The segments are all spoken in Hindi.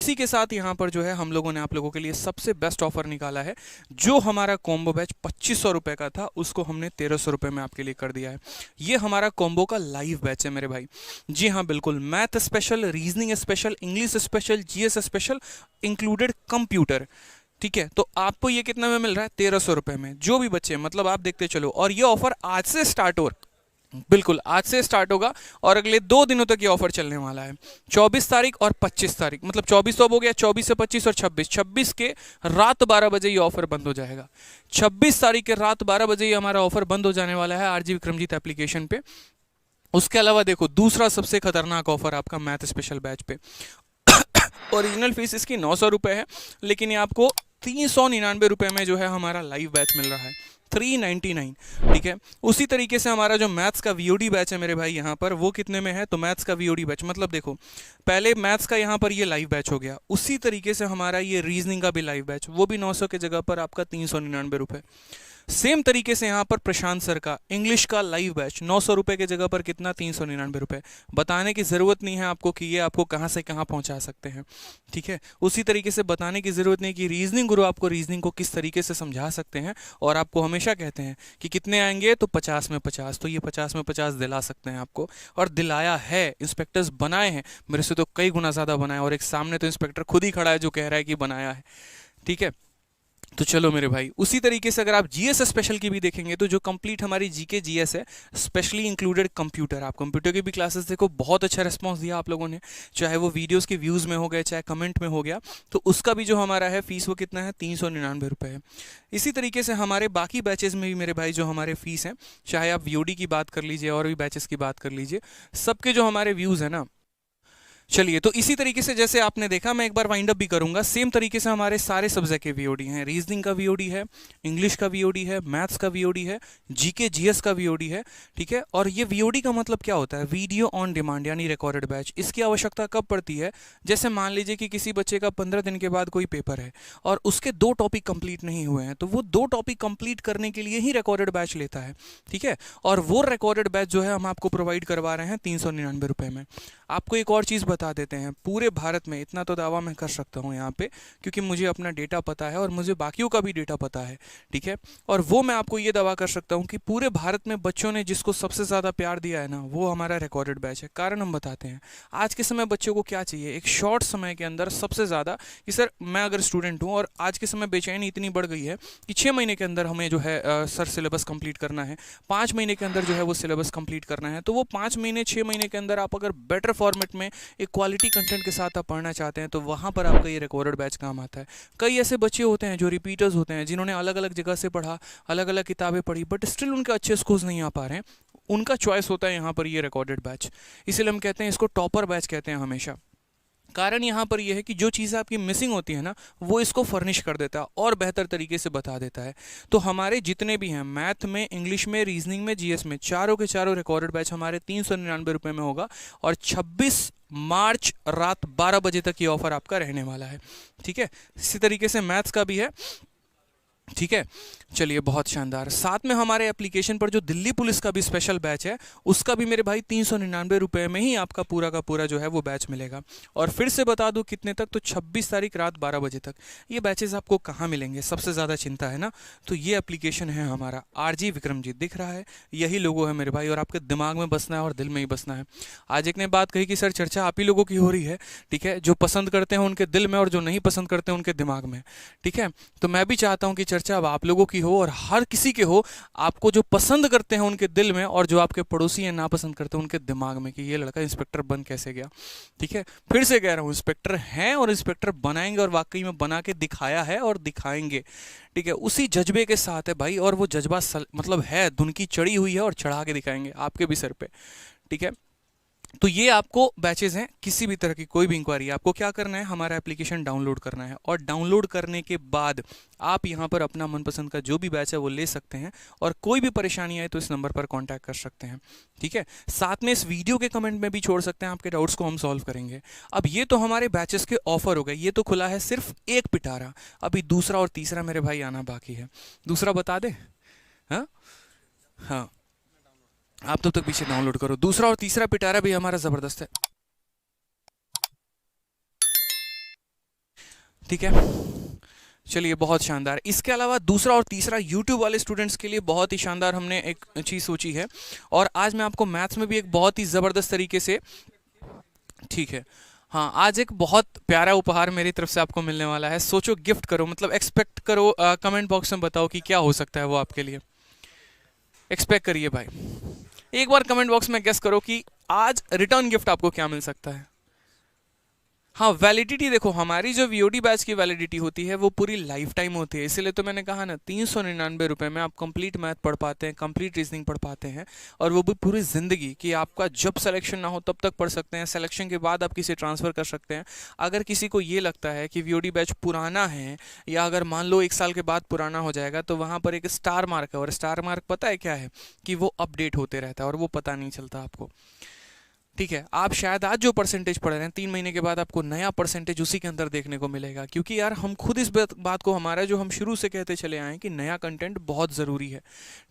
उसी के साथ यहाँ पर जो है हम लोगों ने आप लोगों के लिए सबसे बेस्ट ऑफर निकाला है। जो हमारा कॉम्बो बैच 2500 रुपये का था उसको हमने 1300 रुपये में आपके लिए कर दिया है। ये हमारा कॉम्बो का लाइव बैच है मेरे भाई। जी हाँ बिल्कुल, math special, reasoning special, English special, GS special, included computer. ठीक है, तो आपको ये कितना में मिल रहा है? 1300 रुपये में। जो भी बच्चे, मतलब आप देखते चलो, और ये ऑफर आज से स्टार्ट हो, बिल्कुल आज से स्टार्ट होगा और अगले 2 दिनों तक ये ऑफर चलने वाला है। 24 तारीख और 25 तारीख, मतलब 24 तो अब हो गया, 24 से 25 और 26 के रात 12 बजे ये ऑफर बंद हो जाएगा। 26 तारीख के रात 12 बजे ये हमारा ऑफर बंद हो जाने वाला है आरजी विक्रमजीत एप्लीकेशन पे। उसके अलावा देखो, दूसरा सबसे खतरनाक ऑफर आपका मैथ स्पेशल बैच पे। ओरिजिनल फीस इसकी 900 रुपये है, लेकिन ये आपको 399 रुपये में जो है हमारा लाइव बैच मिल रहा है, 399। ठीक है, उसी तरीके से हमारा जो मैथ्स का वीओडी बैच है मेरे भाई यहाँ पर, वो कितने में है? तो मैथ्स का वीओडी बैच, मतलब देखो पहले मैथ्स का यहाँ पर ये लाइव बैच हो गया, उसी तरीके से हमारा ये रीजनिंग का भी लाइव बैच, वो भी 900 के जगह पर आपका 399 रुपये। सेम तरीके से यहाँ पर प्रशांत सर का इंग्लिश का लाइव बैच 900 रुपये के जगह पर कितना? 399 रुपये। बताने की ज़रूरत नहीं है आपको कि ये आपको कहाँ से कहाँ पहुँचा सकते हैं। ठीक है, उसी तरीके से बताने की ज़रूरत नहीं कि रीजनिंग गुरु आपको रीजनिंग को किस तरीके से समझा सकते हैं, और आपको हमेशा कहते हैं कि कितने आएंगे, तो 50 में 50, तो ये 50 में 50 दिला सकते हैं आपको, और दिलाया है। इंस्पेक्टर्स बनाए हैं, मेरे से तो कई गुना ज़्यादा बनाए, और एक सामने तो इंस्पेक्टर खुद ही खड़ा है जो कह रहा है कि बनाया है। ठीक है, तो चलो मेरे भाई, उसी तरीके से अगर आप जीएस स्पेशल की भी देखेंगे तो जो कंप्लीट हमारी जीके जीएस है, स्पेशली इंक्लूडेड कंप्यूटर, आप कंप्यूटर की भी क्लासेस देखो, बहुत अच्छा रिस्पांस दिया आप लोगों ने, चाहे वो वीडियोस के व्यूज़ में हो गए, चाहे कमेंट में हो गया, तो उसका भी जो हमारा है फीस वो कितना है? 399 रुपये है। इसी तरीके से हमारे बाकी बैचेज में भी मेरे भाई जो हमारे फीस हैं, चाहे आप वीओडी की बात कर लीजिए और भी बैचेस की बात कर लीजिए, सबके जो हमारे व्यूज़ हैं ना, चलिए, तो इसी तरीके से जैसे आपने देखा, मैं एक बार वाइंड अप भी करूंगा, सेम तरीके से हमारे सारे सब्जेक्ट के वीओडी हैं। रीजनिंग का वीओडी है, इंग्लिश का वीओडी है, मैथ्स का वीओडी है, जीके जीएस का वीओडी है। ठीक है, और ये वीओडी का मतलब क्या होता है? वीडियो ऑन डिमांड, यानी रिकॉर्डेड बैच। इसकी आवश्यकता कब पड़ती है? जैसे मान लीजिए कि किसी बच्चे का 15 दिन के बाद कोई पेपर है और उसके 2 टॉपिक कंप्लीट नहीं हुए हैं, तो वो 2 टॉपिक कंप्लीट करने के लिए ही रिकॉर्डेड बैच लेता है। ठीक है, और वो रिकॉर्डेड बैच जो है हम आपको प्रोवाइड करवा रहे हैं 399 रुपये में। आपको एक और चीज़ बता देते हैं, पूरे भारत में, इतना तो दावा मैं कर सकता हूँ यहाँ पे, क्योंकि मुझे अपना डेटा पता है और मुझे बाकियों का भी डेटा पता है। ठीक है, और वो मैं आपको ये दावा कर सकता हूँ कि पूरे भारत में बच्चों ने जिसको सबसे ज़्यादा प्यार दिया है ना, वो हमारा रिकॉर्डेड बैच है। कारण हम बताते हैं। आज के समय बच्चों को क्या चाहिए? एक शॉर्ट समय के अंदर सबसे ज़्यादा, कि सर मैं अगर स्टूडेंट हूँ और आज के समय बेचैनी इतनी बढ़ गई है कि 6 महीने के अंदर हमें जो है सर सिलेबस कंप्लीट करना है, 5 महीने के अंदर जो है वो सिलेबस कंप्लीट करना है। तो वो 5 महीने 6 महीने के अंदर आप अगर बेटर फॉर्मेट में एक क्वालिटी कंटेंट के साथ आप पढ़ना चाहते हैं, तो वहाँ पर आपका ये रिकॉर्डेड बैच काम आता है। कई ऐसे बच्चे होते हैं जो रिपीटर्स होते हैं, जिन्होंने अलग अलग जगह से पढ़ा, अलग अलग किताबें पढ़ी, बट स्टिल उनके अच्छे स्कोर्स नहीं आ पा रहे हैं। उनका चॉइस होता है यहाँ पर ये रिकॉर्डेड बैच। इसीलिए हम कहते हैं इसको टॉपर बैच कहते हैं हमेशा। कारण यहाँ पर यह है कि जो चीज़ें आपकी मिसिंग होती है ना, वो इसको फर्निश कर देता है और बेहतर तरीके से बता देता है। तो हमारे जितने भी हैं, मैथ में, इंग्लिश में, रीजनिंग में, जीएस में, चारों के चारों रिकॉर्डेड बैच हमारे 399 रुपये में होगा, और 26 मार्च रात 12 बजे तक ये ऑफर आपका रहने वाला है। ठीक है, इसी तरीके से मैथ्स का भी है। ठीक है, चलिए बहुत शानदार। साथ में हमारे एप्लीकेशन पर जो दिल्ली पुलिस का भी स्पेशल बैच है, उसका भी मेरे भाई 399 रुपये में ही आपका पूरा का पूरा जो है वो बैच मिलेगा। और फिर से बता दूं कितने तक, तो 26 तारीख रात 12 बजे तक। ये बैचेस आपको कहाँ मिलेंगे? सबसे ज़्यादा चिंता है ना, तो ये एप्लीकेशन है हमारा आरजी विक्रमजीत, दिख रहा है, यही लोगो है मेरे भाई, और आपके दिमाग में बसना है और दिल में ही बसना है। आज एक ने बात कही कि सर चर्चा आप ही लोगों की हो रही है। ठीक है, जो पसंद करते हैं उनके दिल में और जो नहीं पसंद करते हैं उनके दिमाग में। ठीक है, तो मैं भी चाहता हूँ कि चर्चा अब आप लोगों की हो और हर किसी के हो, आपको जो पसंद करते हैं उनके दिल में, और जो आपके पड़ोसी हैं नापसंद करते हैं उनके दिमाग में, कि ये लड़का इंस्पेक्टर बन कैसे गया। ठीक है, फिर से कह रहा हूँ, इंस्पेक्टर हैं और इंस्पेक्टर बनाएंगे, और वाकई में बना के दिखाया है और दिखाएंगे। ठीक है, उसी जज्बे के साथ है भाई, और वो जज्बा मतलब है, धुन की चढ़ी हुई है, और चढ़ा के दिखाएंगे आपके भी सर पे। ठीक है, तो ये आपको बैचेस हैं। किसी भी तरह की कोई भी इंक्वायरी, आपको क्या करना है? हमारा एप्लीकेशन डाउनलोड करना है, और डाउनलोड करने के बाद आप यहाँ पर अपना मनपसंद का जो भी बैच है वो ले सकते हैं, और कोई भी परेशानी आए तो इस नंबर पर कांटेक्ट कर सकते हैं। ठीक है, साथ में इस वीडियो के कमेंट में भी छोड़ सकते हैं, आपके डाउट्स को हम सॉल्व करेंगे। अब ये तो हमारे बैचेस के ऑफर हो गए, ये तो खुला है सिर्फ एक पिटारा, अभी दूसरा और तीसरा मेरे भाई आना बाकी है। दूसरा बता दे? हाँ हाँ, आप तब तक पीछे डाउनलोड करो। दूसरा और तीसरा पिटारा भी हमारा ज़बरदस्त है। ठीक है, चलिए बहुत शानदार। इसके अलावा दूसरा और तीसरा यूट्यूब वाले स्टूडेंट्स के लिए बहुत ही शानदार हमने एक चीज़ सोची है, और आज मैं आपको मैथ्स में भी एक बहुत ही ज़बरदस्त तरीके से, ठीक है, हाँ, आज एक बहुत प्यारा उपहार मेरी तरफ से आपको मिलने वाला है। सोचो, गिफ्ट करो, मतलब एक्सपेक्ट करो, कमेंट बॉक्स में बताओ कि क्या हो सकता है वो आपके लिए। एक्सपेक्ट करिए भाई, एक बार कमेंट बॉक्स में गेस करो कि आज रिटर्न गिफ्ट आपको क्या मिल सकता है। हाँ, वैलिडिटी देखो, हमारी जो वीओडी बैच की वैलिडिटी होती है वो पूरी लाइफ टाइम होती है, इसीलिए तो मैंने कहा ना 399 रुपये में आप कंप्लीट मैथ पढ़ पाते हैं, कंप्लीट रीजनिंग पढ़ पाते हैं, और वो भी पूरी ज़िंदगी कि आपका जब सिलेक्शन ना हो तब तक पढ़ सकते हैं, सिलेक्शन के बाद आप किसी ट्रांसफ़र कर सकते हैं। अगर किसी को ये लगता है कि वीओडी बैच पुराना है, या अगर मान लो 1 साल के बाद पुराना हो जाएगा, तो वहाँ पर एक स्टार मार्क है, और स्टार मार्क पता है क्या है, कि वो अपडेट होते रहता है और वो पता नहीं चलता आपको। ठीक है, आप शायद आज जो परसेंटेज पढ़ रहे हैं, 3 महीने के बाद आपको नया परसेंटेज उसी के अंदर देखने को मिलेगा, क्योंकि यार हम खुद इस बात को, हमारा जो हम शुरू से कहते चले आए हैं कि नया कंटेंट बहुत ज़रूरी है।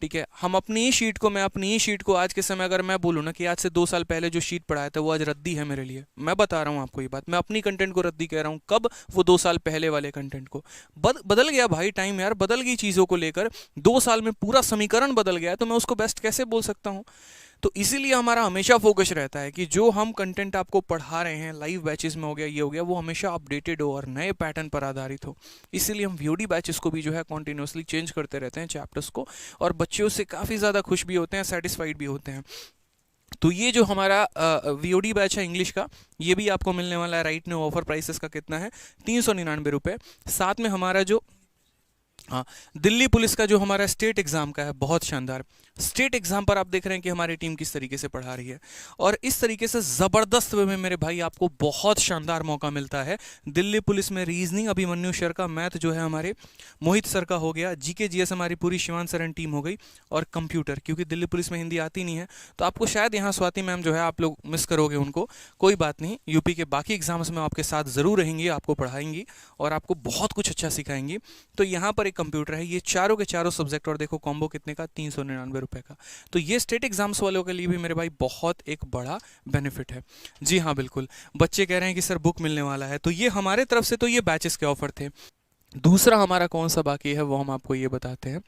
ठीक है, हम अपनी ही शीट को, मैं अपनी ही शीट को आज के समय अगर मैं बोलूँ ना कि आज से 2 साल पहले जो शीट पढ़ाया था वो आज रद्दी है मेरे लिए, मैं बता रहा हूँ आपको ये बात, मैं अपनी कंटेंट को रद्दी कह रहा हूँ। कब? वो 2 साल पहले वाले कंटेंट को। बदल गया भाई टाइम, यार बदल गई चीज़ों को लेकर, 2 साल में पूरा समीकरण बदल गया है, तो मैं उसको बेस्ट कैसे बोल सकता हूँ। तो इसीलिए हमारा हमेशा फोकस रहता है कि जो हम कंटेंट आपको पढ़ा रहे हैं लाइव बैचेस में हो गया, ये हो गया, वो हमेशा अपडेटेड हो और नए पैटर्न पर आधारित हो। इसीलिए हम वीओडी बैचेस को भी जो है कॉन्टिन्यूसली चेंज करते रहते हैं चैप्टर्स को, और बच्चे उससे काफ़ी ज़्यादा खुश भी होते हैं, सेटिस्फाइड भी होते हैं। तो ये जो हमारा वीओडी बैच है इंग्लिश का, ये भी आपको मिलने वाला है राइट नो ऑफर। प्राइसेस का कितना है? 399 रुपये। साथ में हमारा जो, हाँ, दिल्ली पुलिस का जो हमारा स्टेट एग्जाम का है, बहुत शानदार स्टेट एग्जाम पर आप देख रहे हैं कि हमारी टीम किस तरीके से पढ़ा रही है, और इस तरीके से ज़बरदस्त वे में मेरे भाई आपको बहुत शानदार मौका मिलता है। दिल्ली पुलिस में रीजनिंग अभिमन्यु सर का, मैथ जो है हमारे मोहित सर का हो गया, जीके जीएस हमारी पूरी शिवान सरन टीम हो गई, और कंप्यूटर, क्योंकि दिल्ली पुलिस में हिंदी आती नहीं है तो आपको शायद यहाँ स्वाति मैम जो है आप लोग मिस करोगे उनको, कोई बात नहीं, यूपी के बाकी एग्जाम्स में आपके साथ ज़रूर रहेंगी, आपको पढ़ाएंगी और आपको बहुत कुछ अच्छा सिखाएंगी। तो यहाँ पर एक कंप्यूटर है, ये चारों के चारों सब्जेक्ट, और देखो कॉम्बो कितने का, 399 रुपये का। तो ये स्टेट एग्जाम्स वालों के लिए भी मेरे भाई बहुत एक बड़ा बेनिफिट है। जी हाँ बिल्कुल, बच्चे कह रहे हैं कि सर बुक मिलने वाला है, तो ये हमारे तरफ से तो ये बैचेस के ऑफर थे। दूसरा हमारा कौन सा बाकी है वो हम आपको ये बताते हैं।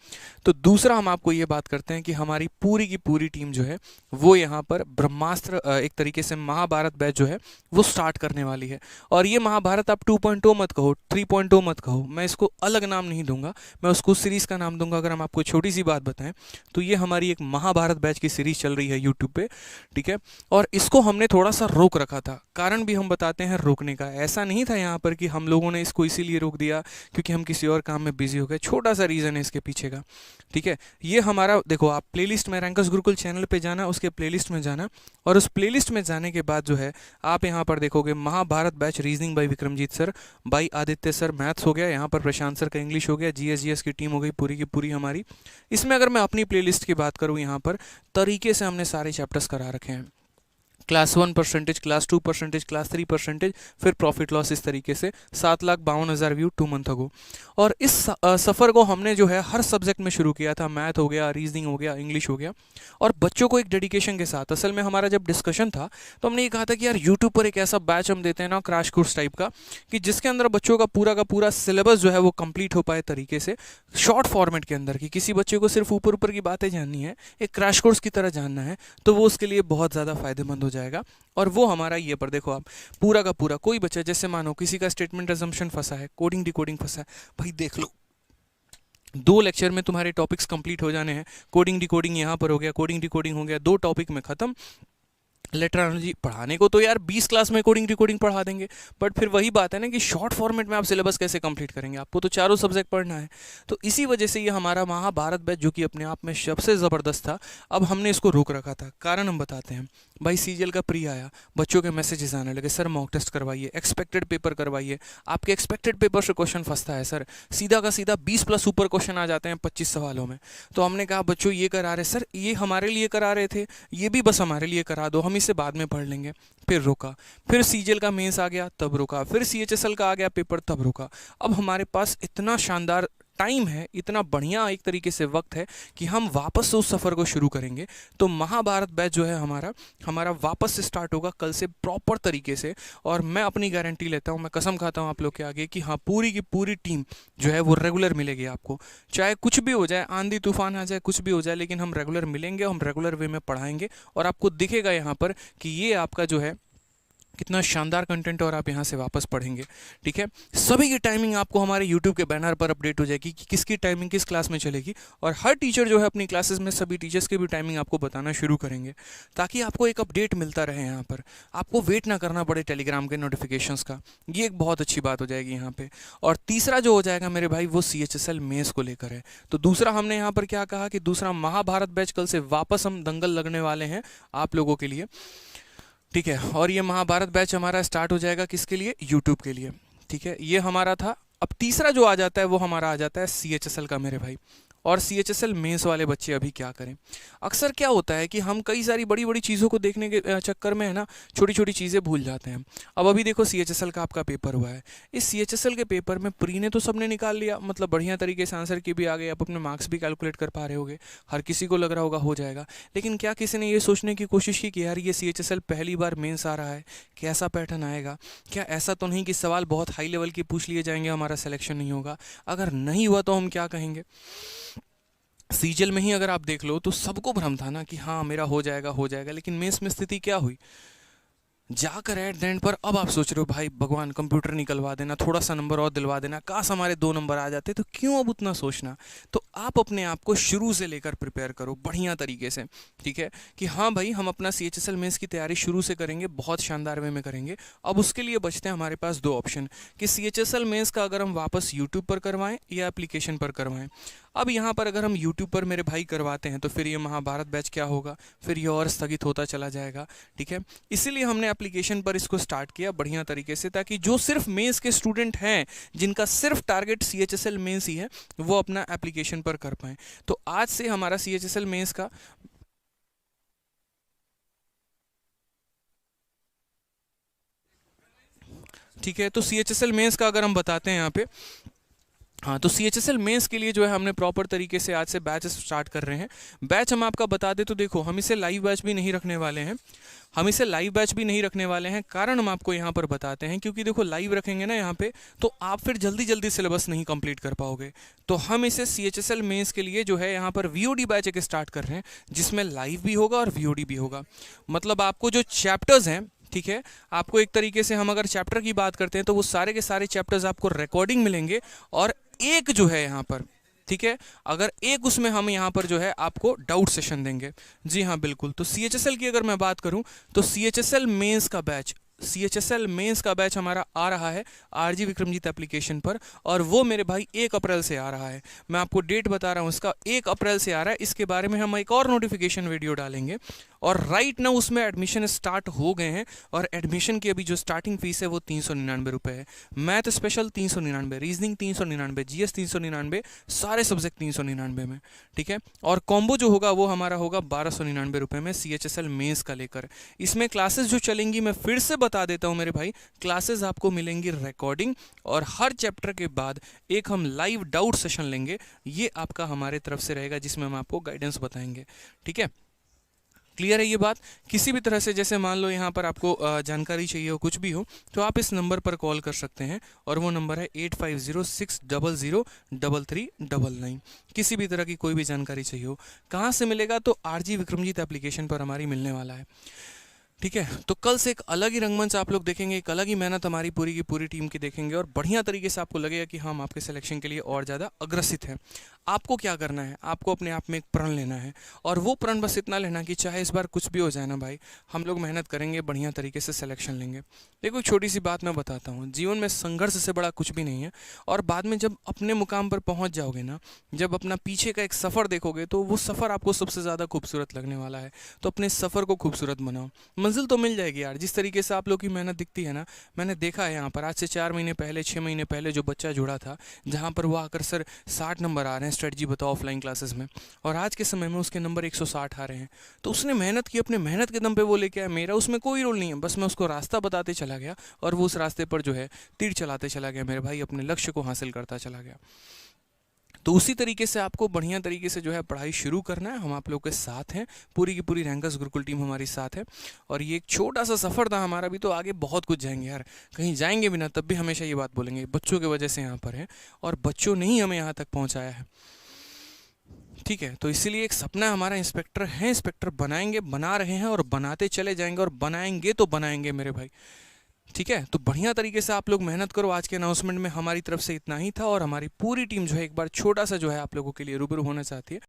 तो दूसरा हम आपको ये बात करते हैं कि हमारी पूरी की पूरी टीम जो है वो यहाँ पर ब्रह्मास्त्र, एक तरीके से महाभारत बैच जो है वो स्टार्ट करने वाली है। और ये महाभारत आप 2.0 मत कहो, 3.0 मत कहो, मैं इसको अलग नाम नहीं दूंगा, मैं उसको सीरीज़ का नाम दूंगा। अगर हम आपको छोटी सी बात बताएं तो ये हमारी एक महाभारत बैच की सीरीज़ चल रही है यूट्यूब पे, ठीक है। और इसको हमने थोड़ा सा रोक रखा था, कारण भी हम बताते हैं रोकने का। ऐसा नहीं था यहाँ पर कि हम लोगों ने इसको इसीलिए रोक दिया क्योंकि हम किसी और काम में बिजी हो गए, छोटा सा रीज़न है इसके पीछे का, ठीक है। ये हमारा देखो, आप प्लेलिस्ट में रैंकर्स गुरुकुल चैनल पे जाना, उसके प्लेलिस्ट में जाना, और उस प्लेलिस्ट में जाने के बाद जो है आप यहाँ पर देखोगे Mahabharat batch reasoning by Vikramjit sir, by Aditya sir maths हो गया, यहाँ पर प्रशांत सर का इंग्लिश हो गया, जीएस की टीम हो गई पूरी की पूरी हमारी। इसमें अगर मैं अपनी प्लेलिस्ट की बात करूँ, यहाँ पर तरीके से हमने सारे चैप्टर्स करा रखे हैं, क्लास 1%, क्लास 2%, क्लास 3%, फिर प्रॉफिट लॉस, इस तरीके से 7,52,000 व्यू 2 मंथ अगो। और इस सफ़र को हमने जो है हर सब्जेक्ट में शुरू किया था, मैथ हो गया, रीजनिंग हो गया, इंग्लिश हो गया, और बच्चों को एक डेडिकेशन के साथ। असल में हमारा जब डिस्कशन था तो हमने ये कहा था कि यार यूट्यूब पर एक ऐसा बैच हम देते हैं ना, क्रैश कोर्स टाइप का, कि जिसके अंदर बच्चों का पूरा सिलेबस जो है वो कंप्लीट हो पाए तरीके से, शॉर्ट फॉर्मेट के अंदर, कि किसी बच्चे को सिर्फ ऊपर ऊपर की बातें जाननी है, एक क्रैश कोर्स की तरह जानना है, तो वो उसके लिए बहुत ज़्यादा फायदेमंद हो जाएगा। और वो हमारा ये पर देखो आप पूरा का पूरा, कोई बच्चा जैसे मानो किसी का स्टेटमेंट अजम्पशन फंसा है, कोडिंग डिकोडिंग फंसा है, भाई देख लो 2 लेक्चर में तुम्हारे टॉपिक्स कंप्लीट हो जाने हैं। कोडिंग डिकोडिंग यहाँ पर हो गया, कोडिंग डिकोडिंग हो गया, 2 टॉपिक में खत्म। लेटरलॉजी पढ़ाने को तो यार 20 क्लास में कोडिंग डिकोडिंग पढ़ा देंगे, बट फिर वही बात है ना कि शॉर्ट फॉर्मेट में आप सिलेबस कैसे कंप्लीट करेंगे, आपको तो चारों सब्जेक्ट पढ़ना है। तो इसी वजह से ये हमारा महाभारत बैच, जो कि अपने आप में सबसे ज़बरदस्त था, अब हमने इसको रोक रखा था। कारण हम बताते हैं भाई, सीजीएल का प्री आया, बच्चों के मैसेजेस आने लगे, सर मॉक टेस्ट करवाइए, एक्सपेक्टेड पेपर करवाइए, आपके एक्सपेक्टेड पेपर से क्वेश्चन फंसता है सर, सीधा का सीधा 20+ ऊपर क्वेश्चन आ जाते हैं 25 सवालों में। तो हमने कहा बच्चों ये करा रहे सर, ये हमारे लिए करा रहे थे, ये भी बस हमारे लिए करा दो, हम इसे बाद में पढ़ लेंगे। फिर रुका, फिर सीजीएल का मेंस आ गया तब रुका, फिर सीएचएसएल का आ गया पेपर तब रुका। अब हमारे पास इतना शानदार टाइम है, इतना बढ़िया एक तरीके से वक्त है कि हम वापस से उस सफ़र को शुरू करेंगे। तो महाभारत बैच जो है हमारा हमारा वापस से स्टार्ट होगा कल से प्रॉपर तरीके से। और मैं अपनी गारंटी लेता हूँ, मैं कसम खाता हूँ आप लोग के आगे कि हाँ, पूरी की पूरी टीम जो है वो रेगुलर मिलेगी आपको। चाहे कुछ भी हो जाए, आंधी तूफान आ जाए, कुछ भी हो जाए, लेकिन हम रेगुलर मिलेंगे, हम रेगुलर वे में पढ़ाएंगे। और आपको दिखेगा यहाँ पर कि ये आपका जो है कितना शानदार कंटेंट, और आप यहाँ से वापस पढ़ेंगे। ठीक है, सभी की टाइमिंग आपको हमारे यूट्यूब के बैनर पर अपडेट हो जाएगी कि किसकी टाइमिंग किस क्लास में चलेगी। और हर टीचर जो है अपनी क्लासेस में सभी टीचर्स की भी टाइमिंग आपको बताना शुरू करेंगे, ताकि आपको एक अपडेट मिलता रहे। यहाँ पर आपको वेट ना करना पड़े टेलीग्राम के नोटिफिकेशंस का, ये एक बहुत अच्छी बात हो जाएगी यहाँ पे। और तीसरा जो हो जाएगा मेरे भाई, वो CHSL मेंस को लेकर है। तो दूसरा हमने यहाँ पर क्या कहा कि दूसरा महाभारत बैच कल से वापस हम दंगल लगने वाले हैं आप लोगों के लिए। ठीक है, और ये महाभारत बैच हमारा स्टार्ट हो जाएगा किसके लिए? यूट्यूब के लिए। ठीक है, ये हमारा था। अब तीसरा जो आ जाता है वो हमारा आ जाता है CHSL का मेरे भाई। और CHSL मेंस वाले बच्चे अभी क्या करें? अक्सर क्या होता है कि हम कई सारी बड़ी बड़ी चीज़ों को देखने के चक्कर में है ना, छोटी छोटी चीज़ें भूल जाते हैं। अब अभी देखो CHSL का आपका पेपर हुआ है, इस CHSL के पेपर में प्री ने तो सबने निकाल लिया, मतलब बढ़िया तरीके से आंसर की भी आ गए, आप अपने मार्क्स भी कैलकुलेट कर पा रहे होगे, हर किसी को लग रहा होगा हो जाएगा। लेकिन क्या किसी ने ये सोचने की कोशिश की कि यार ये CHSL पहली बार मेंस आ रहा है, कैसा पैटर्न आएगा? क्या ऐसा तो नहीं कि सवाल बहुत हाई लेवल के पूछ लिए जाएंगे, हमारा सिलेक्शन नहीं होगा? अगर नहीं हुआ तो हम क्या कहेंगे? सीजल में ही अगर आप देख लो तो सबको भ्रम था ना कि हाँ मेरा हो जाएगा हो जाएगा, लेकिन मेंस में स्थिति क्या हुई? जाकर एट द एंड पर अब आप सोच रहे हो भाई भगवान कंप्यूटर निकलवा देना, थोड़ा सा नंबर और दिलवा देना, काश हमारे 2 नंबर आ जाते। तो क्यों अब उतना सोचना? तो आप अपने आप को शुरू से लेकर प्रिपेयर करो बढ़िया तरीके से। ठीक है, कि हाँ भाई हम अपना CHSL मेंस की तैयारी शुरू से करेंगे, बहुत शानदार वे में करेंगे। अब उसके लिए बचते हैं हमारे पास 2 ऑप्शन कि CHSL मेंस का अगर हम वापस यूट्यूब पर करवाएं या एप्लीकेशन पर करवाएं। अब यहाँ पर अगर हम यूट्यूब पर मेरे भाई करवाते हैं तो फिर ये महाभारत बैच क्या होगा, फिर ये और स्थगित होता चला जाएगा। ठीक है, इसीलिए हमने एप्लीकेशन पर इसको स्टार्ट किया बढ़िया तरीके से, ताकि जो सिर्फ मेंस के स्टूडेंट हैं, जिनका सिर्फ टारगेट CHSL मेंस ही है, वो अपना एप्लीकेशन पर कर पाएँ। तो आज से हमारा CHSL मेंस का ठीक है, तो CHSL मेंस का अगर हम बताते हैं यहाँ पे, हाँ, तो CHSL मेंस के लिए जो है हमने प्रॉपर तरीके से आज से बैच स्टार्ट कर रहे हैं। बैच हम आपका बता दें तो देखो, हम इसे लाइव बैच भी नहीं रखने वाले हैं, हम इसे लाइव बैच भी नहीं रखने वाले हैं। कारण हम आपको यहाँ पर बताते हैं, क्योंकि देखो लाइव रखेंगे ना यहाँ पे तो आप फिर जल्दी जल्दी सिलेबस नहीं कंप्लीट कर पाओगे। तो हम इसे CHSL मेंस के लिए जो है यहाँ पर VOD बैच एक स्टार्ट कर रहे हैं, जिसमें लाइव भी होगा और VOD भी होगा। मतलब आपको जो चैप्टर्स हैं, ठीक है, आपको एक तरीके से हम अगर चैप्टर की बात करते हैं तो वो सारे के सारे चैप्टर्स आपको रिकॉर्डिंग मिलेंगे। और एक जो है यहाँ पर, ठीक है, अगर एक उसमें हम यहाँ पर जो है आपको डाउट सेशन देंगे। जी हाँ बिल्कुल। तो CHSL की अगर मैं बात करूँ तो CHSL मेंस का बैच, CHSL मेंस का बैच हमारा आ रहा है RG विक्रमजीत एप्लीकेशन पर, और वो मेरे भाई 1 अप्रैल से आ रहा है। मैं आपको डेट बता रहा हूँ उसका, 1 अप्रैल से आ रहा है। इसके बारे में हम एक और नोटिफिकेशन वीडियो डालेंगे। और राइट नाउ उसमें एडमिशन स्टार्ट हो गए हैं, और एडमिशन की अभी जो स्टार्टिंग फीस है वो 399 रुपये है। मैथ स्पेशल 399, रीजनिंग 399, GS 399, सारे सब्जेक्ट 399 में। ठीक है, और कॉम्बो जो होगा वो हमारा होगा 1299 रुपये में CHSL मेंस का लेकर। इसमें क्लासेस जो चलेंगी मैं फिर से बता देता हूँ मेरे भाई, क्लासेस आपको मिलेंगी रिकॉर्डिंग, और हर चैप्टर के बाद एक हम लाइव डाउट सेशन लेंगे। ये आपका हमारे तरफ से रहेगा, जिसमें हम आपको गाइडेंस बताएंगे। ठीक है, क्लियर है ये बात? किसी भी तरह से जैसे मान लो यहाँ पर आपको जानकारी चाहिए हो, कुछ भी हो, तो आप इस नंबर पर कॉल कर सकते हैं, और वो नंबर है 8506003399। किसी भी तरह की कोई भी जानकारी चाहिए हो। कहाँ से मिलेगा? तो RG विक्रमजीत एप्लीकेशन पर हमारी मिलने वाला है। ठीक है, तो कल से एक अलग ही रंगमंच आप लोग देखेंगे, एक अलग ही मेहनत हमारी पूरी की पूरी टीम की देखेंगे, और बढ़िया तरीके से आपको लगेगा कि हम आपके सिलेक्शन के लिए और ज़्यादा अग्रसित हैं। आपको क्या करना है? आपको अपने आप में एक प्रण लेना है, और वो प्रण बस इतना लेना कि चाहे इस बार कुछ भी हो जाए ना भाई, हम लोग मेहनत करेंगे, बढ़िया तरीके से सिलेक्शन लेंगे। देखो छोटी सी बात मैं बताता हूँ, जीवन में संघर्ष से बड़ा कुछ भी नहीं है। और बाद में जब अपने मुकाम पर पहुँच जाओगे ना, जब अपना पीछे का एक सफ़र देखोगे, तो वो सफ़र आपको सबसे ज़्यादा खूबसूरत लगने वाला है। तो अपने सफ़र को खूबसूरत बनाओ, मंजिल तो मिल जाएगी यार। जिस तरीके से आप लोग की मेहनत दिखती है ना, मैंने देखा है यहाँ पर आज से 4 महीने पहले 6 महीने पहले जो बच्चा जुड़ा था, जहाँ पर वो आकर सर 60 नंबर आ रहे हैं स्ट्रेटजी बताओ ऑफलाइन क्लासेस में, और आज के समय में उसके नंबर 160 आ रहे हैं। तो उसने मेहनत की, अपने मेहनत के दम पे वो लेके आया। मेरा उसमें कोई रोल नहीं है, बस मैं उसको रास्ता बताते चला गया, और वो उस रास्ते पर जो है तीर चलाते चला गया मेरे भाई, अपने लक्ष्य को हासिल करता चला गया। तो उसी तरीके से आपको बढ़िया तरीके से जो है पढ़ाई शुरू करना है। हम आप लोग के साथ हैं, पूरी की पूरी रैंकर्स गुरुकुल टीम हमारी साथ है। और ये एक छोटा सा सफ़र था हमारा भी, तो आगे बहुत कुछ जाएंगे यार, कहीं जाएंगे भी ना तब भी हमेशा ये बात बोलेंगे बच्चों की वजह से यहाँ पर है और बच्चों ने ही हमें यहाँ तक पहुँचाया है। ठीक है, तो इसीलिए एक सपना हमारा इंस्पेक्टर है, इंस्पेक्टर बनाएंगे, बना रहे हैं और बनाते चले जाएंगे और बनाएंगे तो बनाएंगे मेरे भाई। ठीक है, तो बढ़िया तरीके से आप लोग मेहनत करो। आज के अनाउंसमेंट में हमारी तरफ से इतना ही था और हमारी पूरी टीम जो है एक बार छोटा सा जो है आप लोगों के लिए रूबरू होना चाहती है।